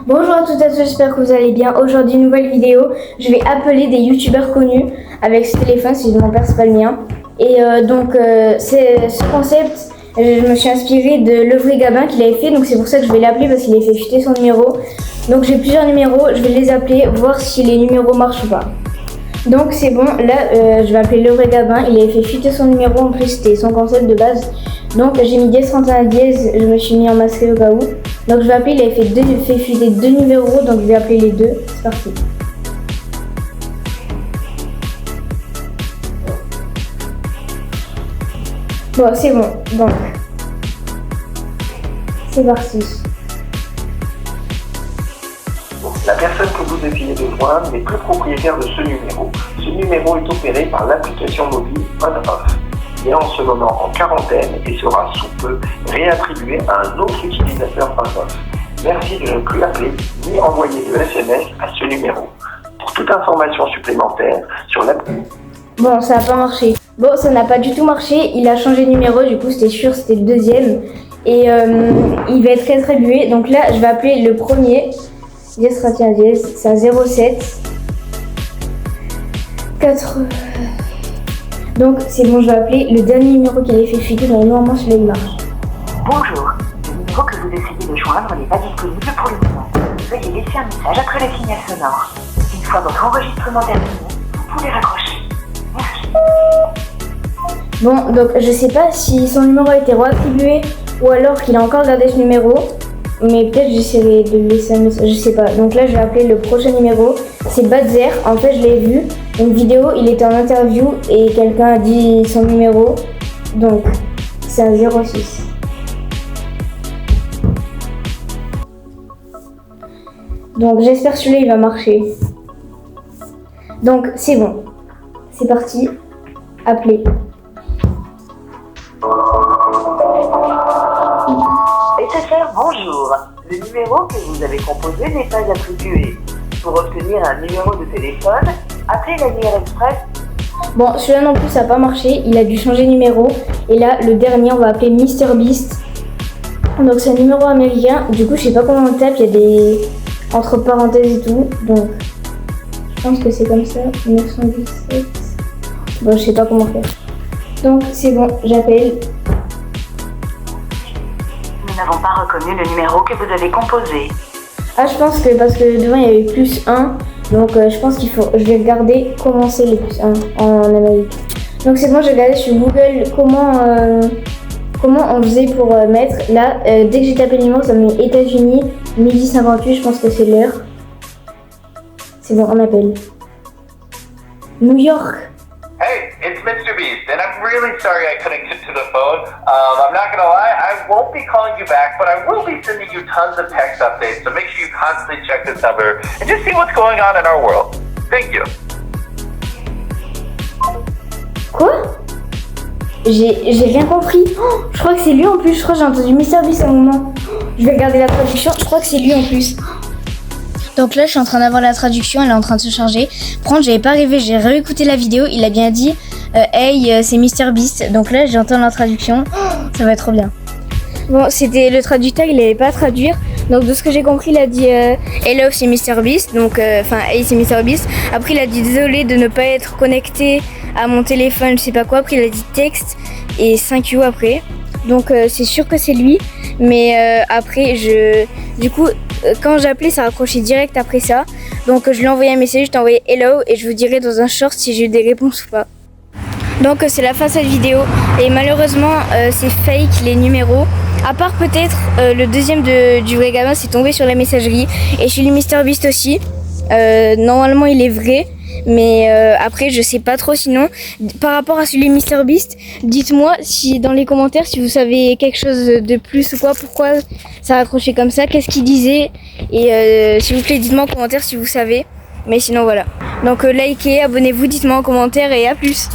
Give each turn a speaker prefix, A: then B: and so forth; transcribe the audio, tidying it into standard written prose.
A: Bonjour à toutes et à tous, j'espère que vous allez bien. Aujourd'hui, nouvelle vidéo. Je vais appeler des youtubeurs connus avec ce téléphone, si mon père, c'est pas le mien. Et c'est ce concept, je me suis inspirée de Le Vrai Gabin qu'il avait fait, donc c'est pour ça que je vais l'appeler parce qu'il avait fait chuter son numéro. Donc j'ai plusieurs numéros, je vais les appeler, voir si les numéros marchent ou pas. Donc c'est bon, là je vais appeler Le Vrai Gabin, il avait fait chuter son numéro, en plus c'était son concept de base. Donc j'ai mis dièse 31 dièse, je me suis mis en masqué au cas où. Donc je vais appeler, il avait fait chuter deux numéros, donc je vais appeler les deux, c'est parti. Bon c'est bon, donc c'est parti.
B: La personne que vous essayez de joindre n'est plus propriétaire de ce numéro. Ce numéro est opéré par l'application mobile on-off. Il est en ce moment en quarantaine et sera sous peu réattribué à un autre utilisateur on-off. Merci de ne plus l'appeler ni envoyer de SMS à ce numéro. Pour toute information supplémentaire sur l'appli.
A: Bon, ça n'a pas marché. Bon, ça n'a pas du tout marché. Il a changé de numéro, du coup c'était sûr, c'était le deuxième. Et il va être réattribué. Donc là, je vais appeler le premier. Dièse 31 dièse, c'est à 07 4. Donc c'est bon, je vais appeler le dernier numéro qu'il a fait fuiter, donc normalement celui-là il marche.
C: Bonjour, le numéro que vous essayez de joindre n'est pas disponible pour le moment. Veuillez laisser un message après le signal sonore. Une fois votre enregistrement terminé, vous pouvez raccrocher. Merci.
A: Bon, donc je sais pas si son numéro a été réattribué ou alors qu'il a encore gardé ce numéro. Mais peut-être j'essaierai de laisser un message, je sais pas. Donc là je vais appeler le prochain numéro, c'est Badzer. En fait je l'ai vu, une vidéo, il était en interview et quelqu'un a dit son numéro. Donc c'est un 06. Donc j'espère que celui-là il va marcher. Donc c'est bon, c'est parti, appeler.
C: SFR, bonjour. Le numéro que vous avez composé n'est pas attribué. Pour obtenir un numéro de téléphone, appelez l'annuaire express.
A: Bon, celui-là non plus ça n'a pas marché, il a dû changer de numéro. Et là, le dernier, on va appeler MrBeast. Donc c'est un numéro américain, du coup je sais pas comment on tape, il y a des entre parenthèses et tout. Donc je pense que c'est comme ça, 917. Bon, je sais pas comment faire. Donc c'est bon, j'appelle.
C: Nous n'avons pas reconnu le numéro que vous avez composé.
A: Ah, je pense que parce que devant il y avait plus 1, donc je pense je vais regarder comment c'est les plus 1 en Amérique. Donc c'est bon, j'ai regardé sur Google comment on faisait pour mettre. Là, dès que j'ai tapé le numéro, ça me met États-Unis, midi 58, je pense que c'est l'heure. C'est bon, on appelle. New York.
D: Hey, it's MrBeast, and I'm really sorry I couldn't get to the phone. I'm not gonna lie, I won't be calling you back, but I will be sending you tons of text updates, so make sure you constantly check this number and just see what's going on in our world. Thank you.
A: Quoi? J'ai rien compris. Oh, je crois que c'est lui en plus, je crois que j'ai entendu MrBeast à un moment. Je vais regarder la traduction, je crois que c'est lui en plus. Donc là, je suis en train d'avoir la traduction, elle est en train de se charger. Prendre, j'avais pas rêvé, j'ai réécouté la vidéo, il a bien dit hey, c'est MrBeast. Donc là, j'entends la traduction, ça va être trop bien. Bon, c'était le traducteur, il n'allait pas traduire. Donc de ce que j'ai compris, il a dit hello, c'est MrBeast. Donc, hey, c'est MrBeast. Après, il a dit désolé de ne pas être connecté à mon téléphone, je sais pas quoi. Après, il a dit texte et 5 U après. Donc c'est sûr que c'est lui. Mais après, du coup, quand j'ai appelé, ça raccrochait direct après ça. Donc je lui ai envoyé un message, je t'ai envoyé hello et je vous dirai dans un short si j'ai eu des réponses ou pas. Donc c'est la fin de cette vidéo et malheureusement c'est fake les numéros. À part peut-être le deuxième du Vrai Gabin, c'est tombé sur la messagerie. Et chez le MrBeast aussi. Normalement il est vrai. Mais après je sais pas trop sinon. Par rapport à celui de MrBeast, dites-moi si dans les commentaires si vous savez quelque chose de plus ou quoi, pourquoi ça a accroché comme ça, qu'est-ce qu'il disait. Et s'il vous plaît dites-moi en commentaire si vous savez. Mais sinon voilà. Donc likez, abonnez-vous, dites-moi en commentaire et à plus.